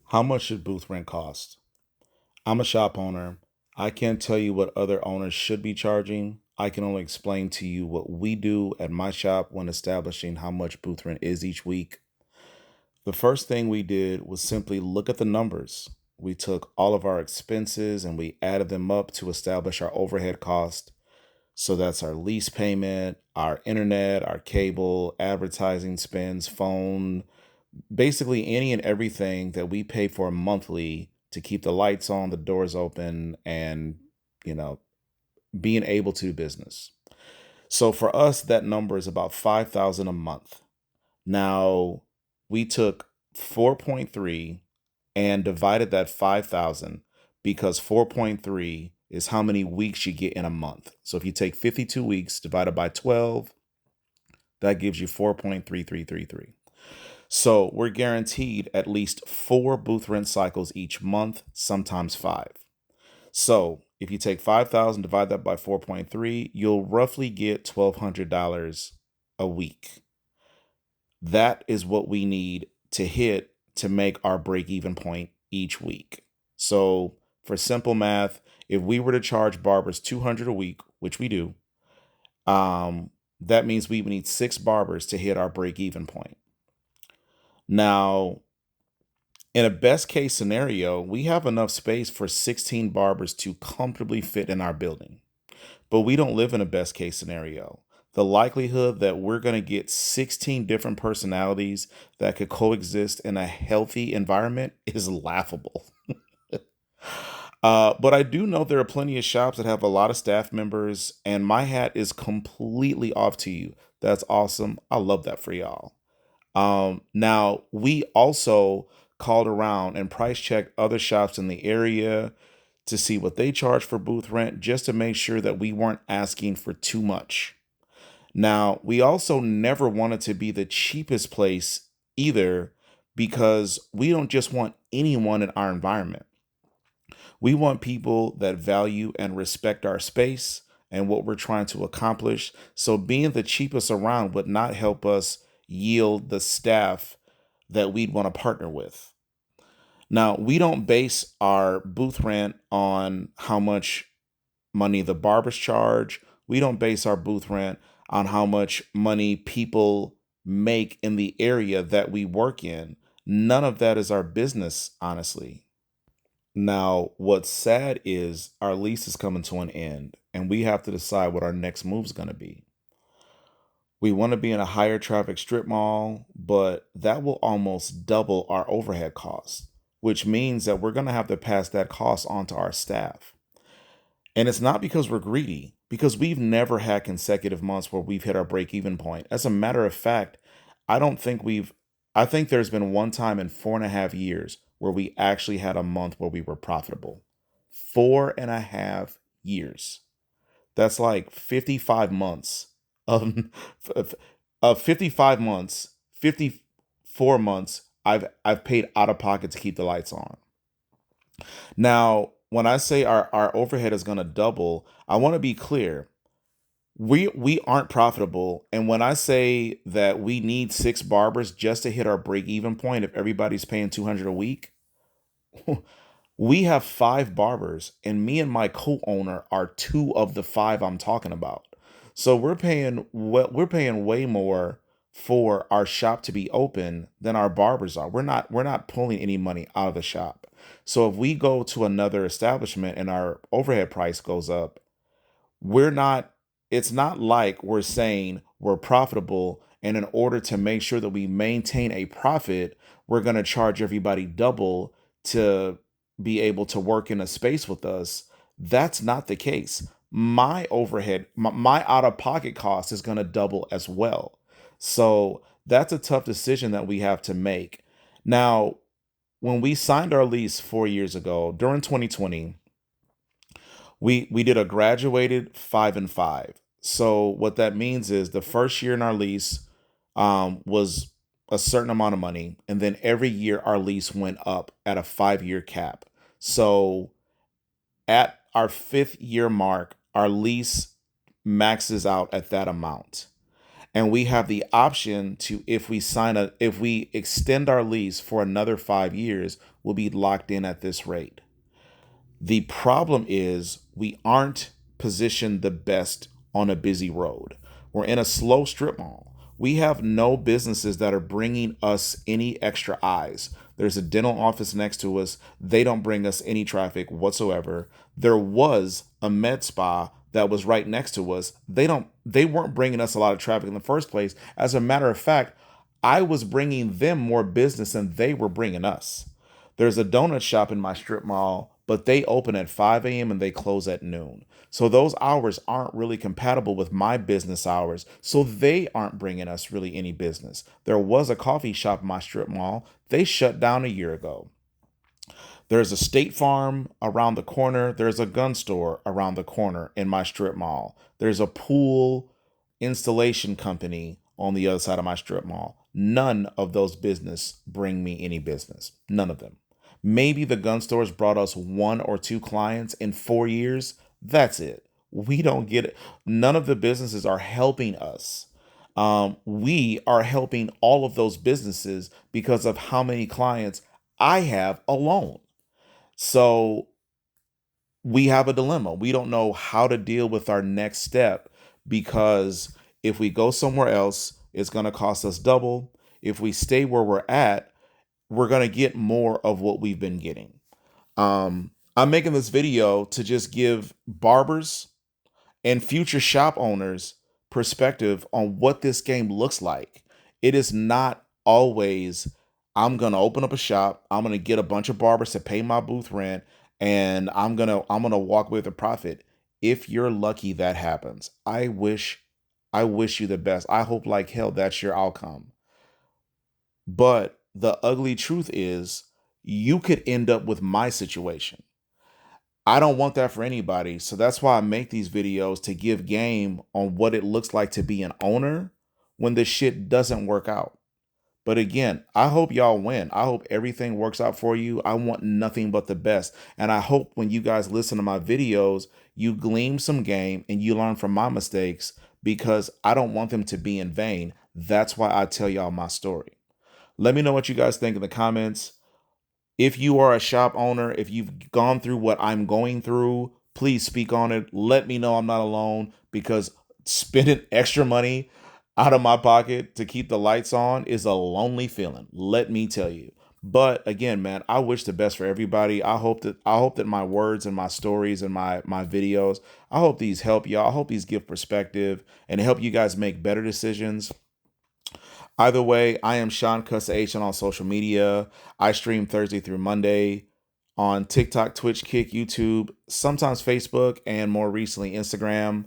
How much should booth rent cost? I'm a shop owner. I can't tell you what other owners should be charging. I can only explain to you what we do at my shop when establishing how much booth rent is each week. The first thing we did was simply look at the numbers. We took all of our expenses and we added them up to establish our overhead cost. So that's our lease payment, our internet, our cable, advertising spends, phone, basically any and everything that we pay for monthly to keep the lights on, the doors open, and you know, being able to do business. So for us, that number is about 5,000 a month. Now we took 4.3 and divided that 5,000 because 4.3 is how many weeks you get in a month. So if you take 52 weeks divided by 12, that gives you 4.3333. So we're guaranteed at least four booth rent cycles each month, sometimes five. So if you take 5,000, divide that by 4.3, you'll roughly get $1,200 a week. That is what we need to hit to make our break even point each week. So for simple math, if we were to charge barbers 200 a week, which we do, um, that means we would need six barbers to hit our break even point. Now, in a best case scenario, we have enough space for 16 barbers to comfortably fit in our building. But we don't live in a best case scenario. The likelihood that we're going to get 16 different personalities that could coexist in a healthy environment is laughable. But I do know there are plenty of shops that have a lot of staff members, and my hat is completely off to you. That's awesome. I love that for y'all. Now we also called around and price checked other shops in the area to see what they charge for booth rent just to make sure that we weren't asking for too much. Now, we also never wanted to be the cheapest place either because we don't just want anyone in our environment. We want people that value and respect our space and what we're trying to accomplish. So being the cheapest around would not help us yield the staff that we'd want to partner with. Now, we don't base our booth rent on how much money the barbers charge. We don't base our booth rent on how much money people make in the area that we work in. None of that is our business, honestly. Now, what's sad is our lease is coming to an end, and we have to decide what our next move is going to be. We want to be in a higher traffic strip mall, but that will almost double our overhead costs, which means that we're going to have to pass that cost on to our staff. And it's not because we're greedy, because we've never had consecutive months where we've hit our break even point. As a matter of fact, I don't think we've, I think there's been one time in 4.5 years where we actually had a month where we were profitable. 4.5 years. That's like 55 months of, of 55 months, 54 months I've paid out of pocket to keep the lights on. Now, when I say our overhead is going to double, I want to be clear. We aren't profitable, and when I say that we need six barbers just to hit our break even point if everybody's paying 200 a week, we have five barbers and me and my co-owner are two of the five I'm talking about. So we're paying way more for our shop to be open than our barbers are. We're not pulling any money out of the shop. So if we go to another establishment and our overhead price goes up, we're not it's not like we're saying we're profitable and in order to make sure that we maintain a profit, we're going to charge everybody double to be able to work in a space with us. That's not the case. My overhead, my out of pocket cost is going to double as well. So that's a tough decision that we have to make. Now, when we signed our lease 4 years ago during 2020, we did a graduated 5 and 5. So what that means is the first year in our lease was a certain amount of money, and then every year our lease went up at a 5 year cap. So at our fifth year mark, our lease maxes out at that amount. And we have the option to, if we extend our lease for another 5 years, we'll be locked in at this rate. The problem is we aren't positioned the best on a busy road. We're in a slow strip mall. We have no businesses that are bringing us any extra eyes. There's a dental office next to us. They don't bring us any traffic whatsoever. There was a med spa that was right next to us. They weren't bringing us a lot of traffic in the first place. As a matter of fact, I was bringing them more business than they were bringing us. There's a donut shop in my strip mall, but they open at 5 a.m. and they close at noon. So those hours aren't really compatible with my business hours. So they aren't bringing us really any business. There was a coffee shop in my strip mall. They shut down a year ago. There's a State Farm around the corner. There's a gun store around the corner in my strip mall. There's a pool installation company on the other side of my strip mall. None of those business bring me any business. None of them. Maybe the gun stores brought us 1 or 2 clients in 4 years. That's it. We don't get it. None of the businesses are helping us. We are helping all of those businesses because of how many clients I have alone. So we have a dilemma. We don't know how to deal with our next step because if we go somewhere else, it's going to cost us double. If we stay where we're at, we're going to get more of what we've been getting. I'm making this video to just give barbers and future shop owners perspective on what this game looks like. It is not always, I'm going to open up a shop, I'm going to get a bunch of barbers to pay my booth rent, and I'm going to walk with a profit. If you're lucky that happens. I wish you the best. I hope like hell that's your outcome. But the ugly truth is you could end up with my situation. I don't want that for anybody. So that's why I make these videos, to give game on what it looks like to be an owner when this shit doesn't work out. But again, I hope y'all win. I hope everything works out for you. I want nothing but the best. And I hope when you guys listen to my videos, you glean some game and you learn from my mistakes, because I don't want them to be in vain. That's why I tell y'all my story. Let me know what you guys think in the comments. If you are a shop owner, if you've gone through what I'm going through, please speak on it. Let me know I'm not alone, because spending extra money out of my pocket to keep the lights on is a lonely feeling. Let me tell you. But again, man, I wish the best for everybody. I hope that my words and my stories and my videos, I hope these help y'all. I hope these give perspective and help you guys make better decisions. Either way, I am Sean Cussa H on all social media. I stream Thursday through Monday on TikTok, Twitch, Kick, YouTube, sometimes Facebook, and more recently Instagram.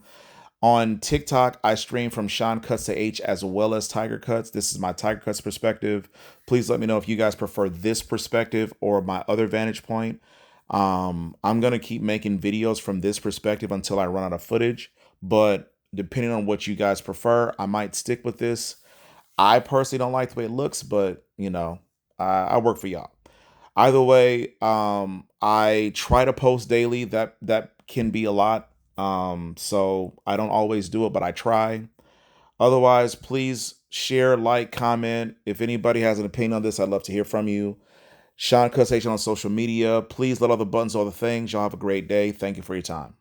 On TikTok, I stream from Sean Cussa H as well as Tiger Cuts. This is my Tiger Cuts perspective. Please let me know if you guys prefer this perspective or my other vantage point. I'm going to keep making videos from this perspective until I run out of footage. But depending on what you guys prefer, I might stick with this. I personally don't like the way it looks, but I work for y'all. Either way, I try to post daily. That can be a lot. So I don't always do it, but I try. Otherwise, please share, like, comment. If anybody has an opinion on this, I'd love to hear from you. Sean Cussa H on social media. Please let all the buttons, all the things. Y'all have a great day. Thank you for your time.